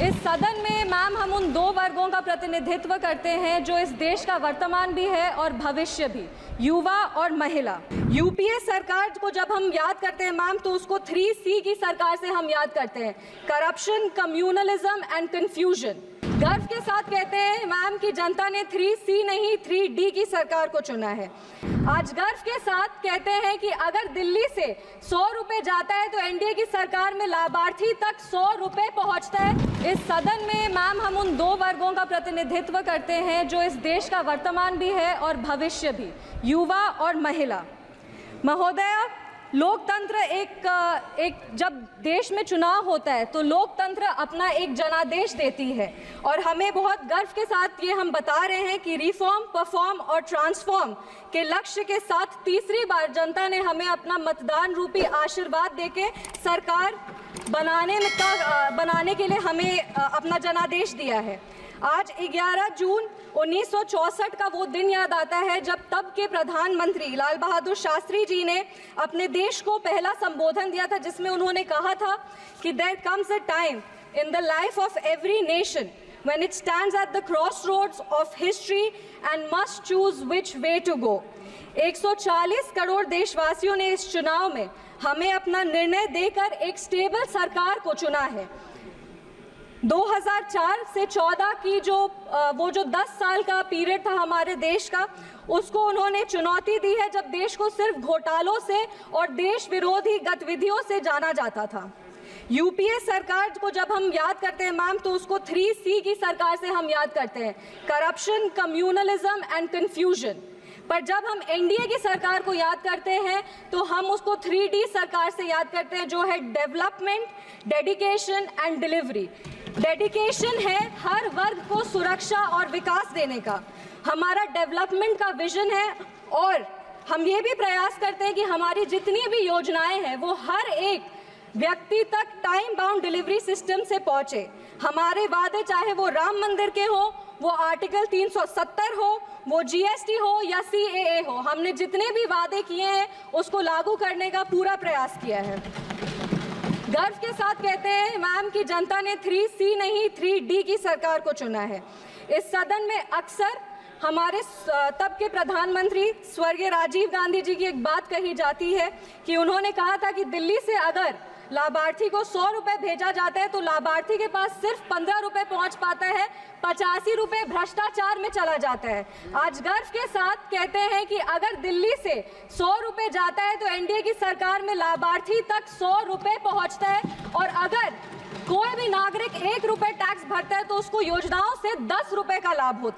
इस सदन में मैम हम उन दो वर्गों का प्रतिनिधित्व करते हैं जो इस देश का वर्तमान भी है और भविष्य भी, युवा और महिला। यूपीए सरकार को जब हम याद करते हैं मैम तो उसको 3C की सरकार से हम याद करते हैं, करप्शन, कम्युनलिज्म एंड कंफ्यूजन। गर्व के साथ कहते हैं मैम कि जनता ने 3C नहीं 3D की सरकार को चुना है। आज गर्व के साथ कहते हैं कि अगर दिल्ली से 100 रुपए जाता है तो एनडीए की सरकार में लाभार्थी तक 100 रुपए पहुंचता है। इस सदन में मैम हम उन दो वर्गों का प्रतिनिधित्व करते हैं जो इस देश का वर्तमान भी है और भविष्य भी, युवा और महिला। महोदया, लोकतंत्र एक जब देश में चुनाव होता है तो लोकतंत्र अपना एक जनादेश देती है और हमें बहुत गर्व के साथ ये हम बता रहे हैं कि रिफॉर्म, परफॉर्म और ट्रांसफॉर्म के लक्ष्य के साथ तीसरी बार जनता ने हमें अपना मतदान रूपी आशीर्वाद देके सरकार बनाने के लिए हमें अपना जनादेश दिया है। आज 11 जून 1964 का वो दिन याद आता है जब तब के प्रधानमंत्री लाल बहादुर शास्त्री जी ने अपने देश को पहला संबोधन दिया था, जिसमें उन्होंने कहा था कि there comes a time in the life of every nation when it stands at the crossroads of history and must choose which way to go। 140 crore देशवासियों ने इस चुनाव में हमें अपना निर्णय देकर एक स्टेबल सरकार को चुना है। 2004 से 14 की वो जो 10 साल का पीरियड था हमारे देश का, उसको उन्होंने चुनौती दी है जब देश को सिर्फ घोटालों से और देश विरोधी गतिविधियों से जाना जाता था। यूपीए सरकार को जब हम याद करते हैं मैम तो उसको 3C की सरकार से हम याद करते हैं, करप्शन, कम्युनलिज्म एंड कंफ्यूजन। पर जब हम एनडीए की सरकार को याद करते हैं तो हम उसको 3D सरकार से याद करते हैं, जो है development, dedication and delivery. Dedication है हर वर्ग को सुरक्षा और विकास देने का, हमारा डेवलपमेंट का विजन है और हम ये भी प्रयास करते हैं कि हमारी जितनी भी योजनाएं हैं वो हर एक व्यक्ति तक टाइम बाउंड डिलीवरी सिस्टम से पहुंचे। हमारे वादे चाहे वो राम मंदिर के हो, वो आर्टिकल 370 हो, वो जीएसटी हो या CAA हो, हमने जितने भी वादे किए हैं उसको लागू करने का पूरा प्रयास किया है। गर्व के साथ कहते हैं मैम कि जनता ने 3C नहीं 3D की सरकार को चुना है। इस सदन में अक्सर हमारे तब के प्रधानमंत्री स्वर्गीय राजीव गांधी जी की एक बात कही जाती है कि उन्होंने कहा था कि दिल्ली से अगर लाभार्थी को 100 रुपए भेजा जाता है तो लाभार्थी के पास सिर्फ 15 रुपए पहुंच पाता है, 85 रुपए भ्रष्टाचार में चला जाता है। आज गर्व के साथ कहते हैं कि अगर दिल्ली से 100 रुपए जाता है तो एनडीए की सरकार में लाभार्थी तक 100 रुपए पहुंचता है और अगर कोई भी नागरिक 1 रुपए टैक्स भरता है तो उसको योजनाओं से 10 रुपए का लाभ होता है।